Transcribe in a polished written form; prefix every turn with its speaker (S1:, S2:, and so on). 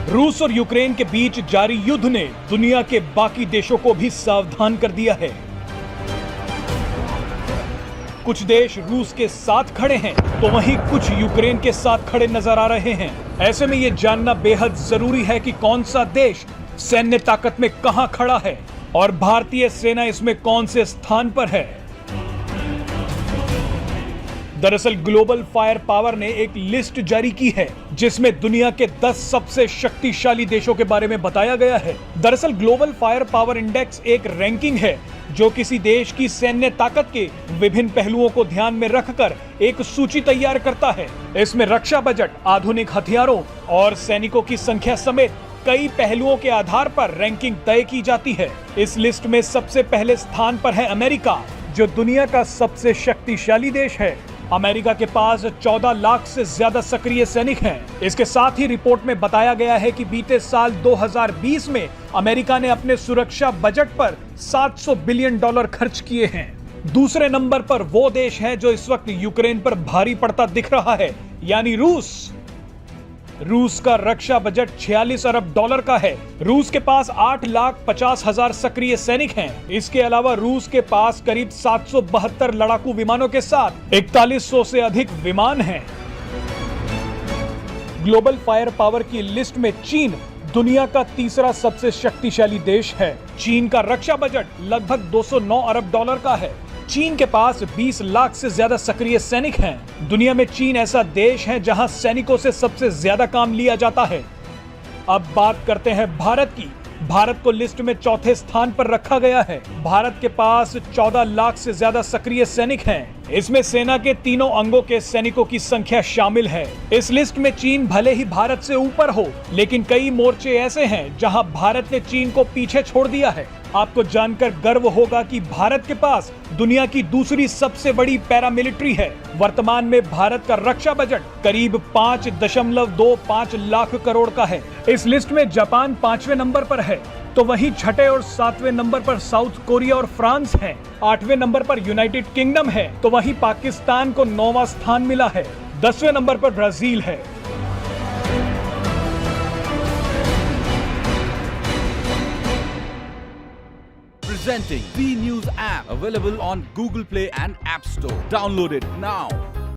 S1: रूस और यूक्रेन के बीच जारी युद्ध ने दुनिया के बाकी देशों को भी सावधान कर दिया है। कुछ देश रूस के साथ खड़े हैं तो वहीं कुछ यूक्रेन के साथ खड़े नजर आ रहे हैं। ऐसे में यह जानना बेहद जरूरी है कि कौन सा देश सैन्य ताकत में कहां खड़ा है और भारतीय सेना इसमें कौन से स्थान पर है। दरअसल ग्लोबल फायर पावर ने एक लिस्ट जारी की है जिसमें दुनिया के 10 सबसे शक्तिशाली देशों के बारे में बताया गया है। दरअसल ग्लोबल फायर पावर इंडेक्स एक रैंकिंग है जो किसी देश की सैन्य ताकत के विभिन्न पहलुओं को ध्यान में रखकर एक सूची तैयार करता है। इसमें रक्षा बजट, आधुनिक हथियारों और सैनिकों की संख्या समेत कई पहलुओं के आधार पर रैंकिंग तय की जाती है। इस लिस्ट में सबसे पहले स्थान पर है अमेरिका, जो दुनिया का सबसे शक्तिशाली देश है। अमेरिका के पास 14 लाख से ज्यादा सक्रिय सैनिक हैं। इसके साथ ही रिपोर्ट में बताया गया है कि बीते साल 2020 में अमेरिका ने अपने सुरक्षा बजट पर $700 बिलियन खर्च किए हैं। दूसरे नंबर पर वो देश है जो इस वक्त यूक्रेन पर भारी पड़ता दिख रहा है, यानी रूस। रूस का रक्षा बजट $46 अरब का है। रूस के पास 8,50,000 सक्रिय सैनिक हैं। इसके अलावा रूस के पास करीब 772 लड़ाकू विमानों के साथ 4100 से अधिक विमान हैं। ग्लोबल फायर पावर की लिस्ट में चीन दुनिया का तीसरा सबसे शक्तिशाली देश है। चीन का रक्षा बजट लगभग $209 अरब का है। चीन के पास 20 लाख से ज्यादा सक्रिय सैनिक हैं। दुनिया में चीन ऐसा देश है जहां सैनिकों से सबसे ज्यादा काम लिया जाता है। अब बात करते हैं भारत की। भारत को लिस्ट में चौथे स्थान पर रखा गया है। भारत के पास 14 लाख से ज्यादा सक्रिय सैनिक हैं। इसमें सेना के तीनों अंगों के सैनिकों की संख्या शामिल है। इस लिस्ट में चीन भले ही भारत से ऊपर हो, लेकिन कई मोर्चे ऐसे हैं जहां भारत ने चीन को पीछे छोड़ दिया है। आपको जानकर गर्व होगा कि भारत के पास दुनिया की दूसरी सबसे बड़ी पैरामिलिट्री है। वर्तमान में भारत का रक्षा बजट करीब 5.25 लाख करोड़ का है। इस लिस्ट में जापान 5वें नंबर पर है, तो वहीं छठे और 7वें नंबर पर साउथ कोरिया और फ्रांस हैं। 8वें नंबर पर यूनाइटेड किंगडम है, तो वहीं पाकिस्तान को 9वां स्थान मिला है। 10वें नंबर पर ब्राजील है।
S2: Presenting V News app, available on Google Play and App Store. Download it now.